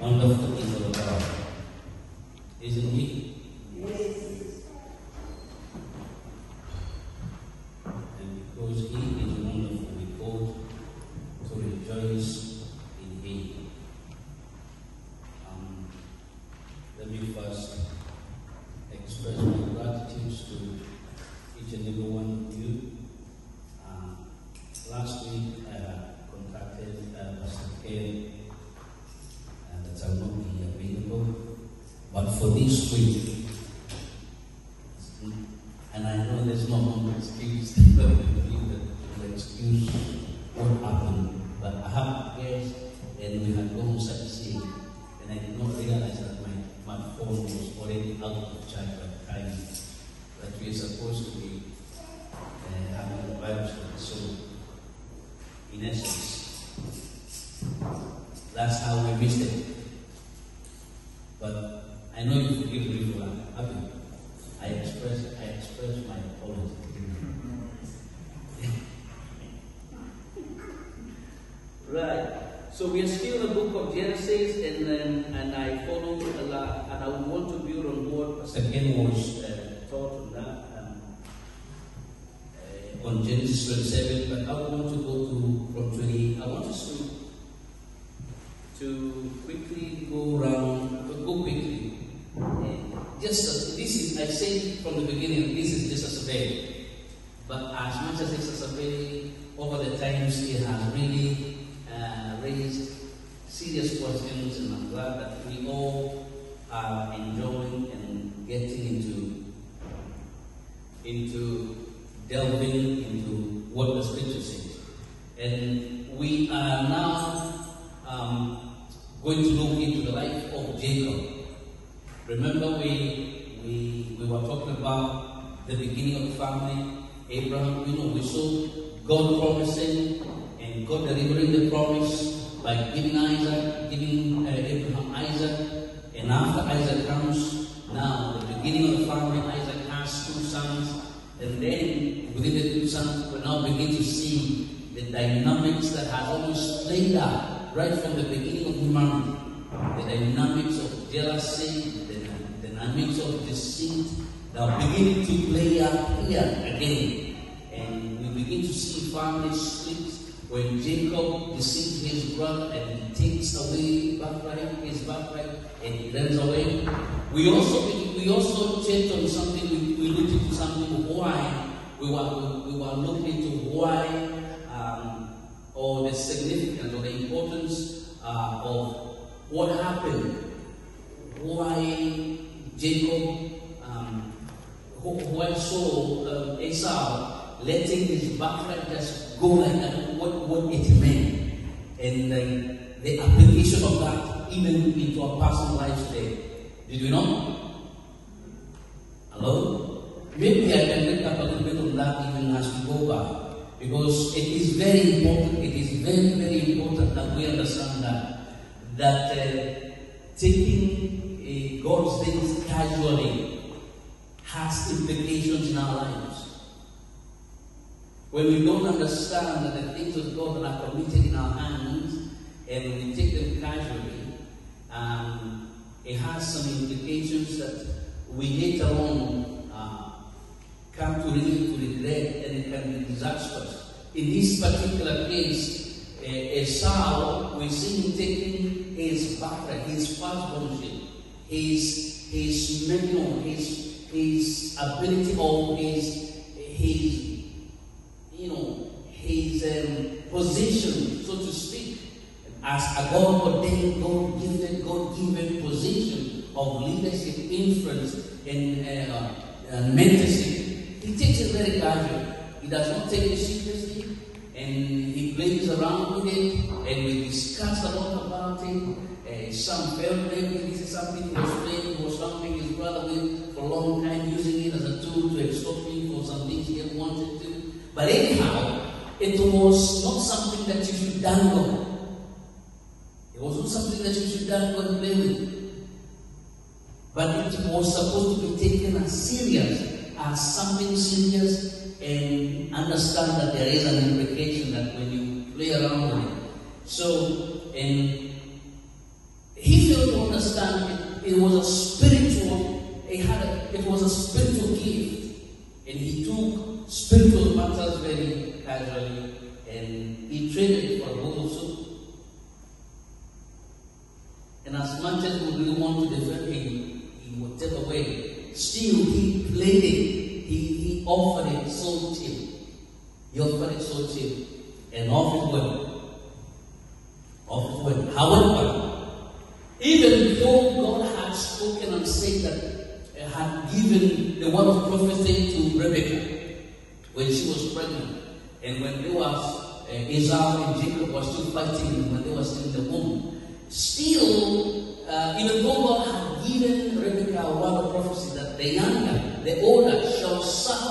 wonderful is our God, isn't He? Yes. And because He is wonderful, we ought to rejoice in Him. Let me first express my gratitude to each and every one of you. Last week I contacted Pastor Ken that I will not be available, but for this week, and I know there's no one excuse, but we believe that the excuse what happened, but I have guests and we had gone sightseeing, and I did not realize that my phone was already out of charge by the time that we are supposed to be having the Bible study. So, in essence, that's how we missed it. But I know you forgive me for that. I express my apology. Right. So we are still in the book of Genesis, and I follow a lot, and I want to build on what Pastor Ken was taught on that. On Genesis 27, but I want to go to from 20. I want us to quickly go quickly. And just this is, I said from the beginning, this is just a survey. But as much as it's a survey, over the times it has really raised serious questions, and I'm glad that we all are enjoying and getting into delving into what the scripture says. And we are now going to look into the life of Jacob. Remember we were talking about the beginning of the family, Abraham. We saw God promising and God delivering the promise by giving Abraham Isaac. And after Isaac comes, now the beginning of the family, Isaac has 2 sons. And then, within the 2 sons, we now begin to see the dynamics that has almost played out right from the beginning of humanity. The dynamics of jealousy, the dynamics of deceit that are beginning to play out here again. And we begin to see family splits when Jacob deceives his brother and he takes away his birthright, and he runs away. We also checked on something. We looked into something. Why we were looking into why or the significance or the importance of what happened. Why Jacob, why Saul, Esau letting his birthright just go like that. What it meant, and the application of that even into our personal life today. Did you know? Hello? Maybe I can pick up a little bit on that even as we go back, because it is very important. It is very, very important that we understand that taking God's things casually has implications in our lives. When we don't understand that the things of God that are committed in our hands and we take them casually, it has some implications that we later on come to regret, and it can be disastrous. In this particular case, Esau, we see him taking his birthright, his firstbornship, his ability, or his position, so to speak, as a God-ordained, God-given position of leadership, influence, and mentorship. He takes it very casually. He does not take it seriously, and he plays around with it, and we discussed a lot about it. Some felt maybe this is something he was playing, he was helping his brother with for a long time, using it as a tool to extort him for some things he didn't wanted to. But anyhow, it was not something that you should dangle. It was not something that you should dangle and play with. But it was supposed to be taken as serious, as something serious, and understand that there is an implication that when you play around with it. So, and he felt understand it was a spiritual, it was a spiritual gift. And he took spiritual matters very casually, and he traded it for a bowl of soup. And as much as we really want to defend him, he would take away. Still, he played it. He offered it so cheap. He offered it so cheap. And off it went. Off it went. However, even though God had spoken and said that, had given the word of prophecy to Rebekah when she was pregnant, and when they was Esau and Jacob were still fighting, when they were still in the womb, still, even though God had given Rebekah a word of prophecy that the younger, the older, shall suffer